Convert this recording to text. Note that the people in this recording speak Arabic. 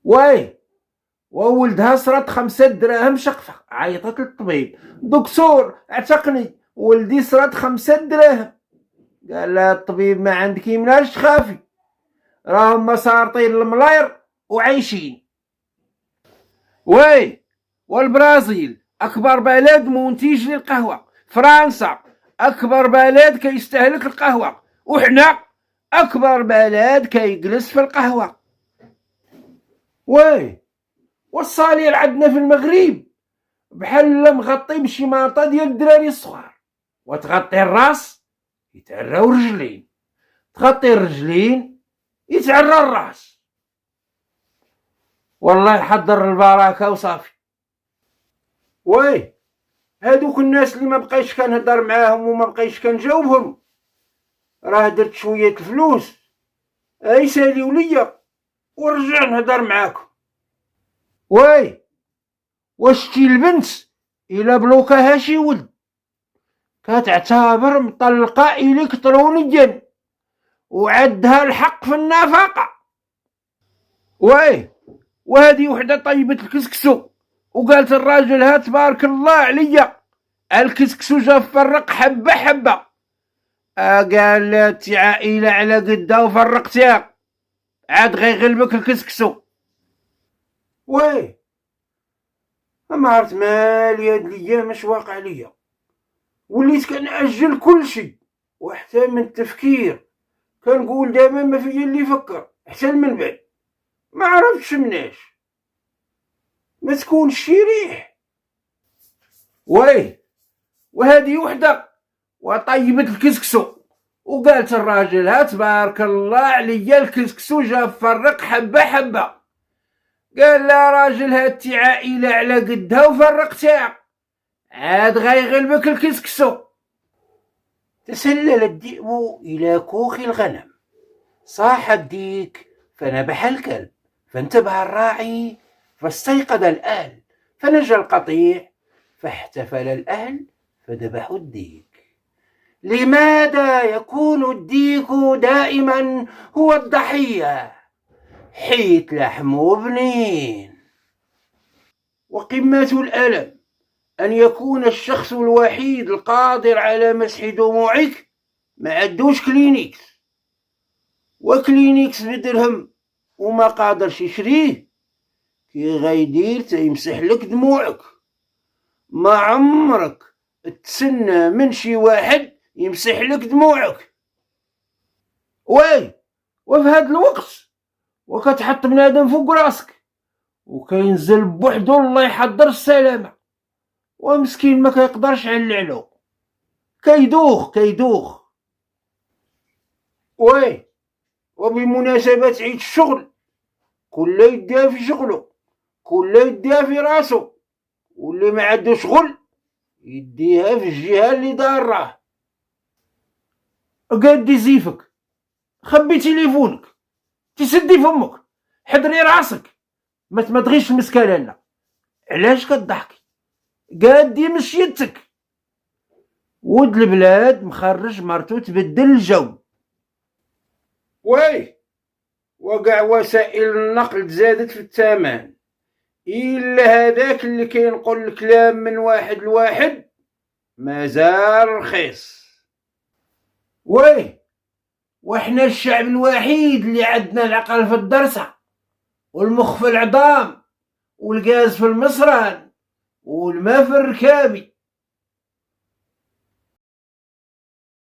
واي وولدها صرات 5 دراهم شقفة، عيطت للطبيب: دكتور اعتقني ولدي صرات 5 دراهم. قال لها الطبيب: ما عندك يمناش تخافي، راهم مسارطين الملاير وعايشين. واي والبرازيل أكبر بلد منتج للقهوة، فرنسا أكبر بلد كيستهلك القهوة، وحنا أكبر بلد كيجلس في القهوة. واي والصالير عندنا في المغرب بحال مغطي بشي ماطا ديال الدراري الصغار، وتغطي الراس يتعراو رجلين، تغطي الرجلين يتعرى الراس. والله يحضر البركة وصافي. واي هادوك الناس اللي ما بقيتش كنهضر معاهم وما بقيتش كنجاوبهم، راه درت شوية الفلوس اي ساليو ليا ورجع نهضر معاكم. واي واش تي البنت الا بلوكاها شي ولد كتعتبر مطلقة الكترونيا وعندها الحق في النفقة. واي وهذه وحده طيبت الكسكسو وقالت الراجل: ها تبارك الله عليا الكسكسو جا فرق حبه حبه. قالت: يا عائله على قدها وفرقتيها، عاد غيغلبك الكسكسو. واي ما عرفت مالي هاد الايام اش واقع ليا، وليت كنأجل كل شيء وحتى من التفكير. كنقول دابا ما فيا اللي يفكر حتى من بعد، ما عرفتش مناش ما تكونش شي ريح. واي وهذه وحده وطيبت الكسكسو وقالت الراجل: ها تبارك الله عليا الكسكسو جا فرق حبه حبه. قال لا راجل: هاتي عائله على قدها وفرقتها، عاد غيغلبك الكسكسو. تسلل الذئب الى كوخ الغنم، صاح الديك فنبح الكلب، فانتبه الراعي فاستيقظ الأهل، فنجا القطيع فاحتفل الأهل فذبحوا الديك. لماذا يكون الديك دائما هو الضحية؟ حيت لحمه بنين. وقمة الألم أن يكون الشخص الوحيد القادر على مسح دموعك ما عندوش كلينيكس، وكلينيكس بدرهم وما قادرش يشريه، كي غيدير تيمسح لك دموعك. ما عمرك تسنى من شي واحد يمسح لك دموعك. واي وفي هاد الوقت وكتحط بنادم فوق راسك وكينزل بوحدو الله يحضر السلامة، ومسكين ما كيقدرش على العلو، كيدوخ. واي وبمناسبة عيد الشغل كل يديها في شغله، كل يديها في راسو، واللي ما عنده شغل يديها في الجهة اللي داراه. قادي زيفك، خبي تليفونك، تسدي فمك، حضري راسك، ما تغيش المسكالة. علاش كتضحكي؟ قادي مشيتك. ود البلاد مخرج مرتو تبدل الجو. واي وقع وسائل النقل تزادت في الثمن، إلا هذاك اللي كينقل الكلام من واحد لواحد مازال رخيص. واي وحنا الشعب الوحيد اللي عندنا العقل في الدرسة والمخ في العظام والغاز في المصران والماء في الركابي.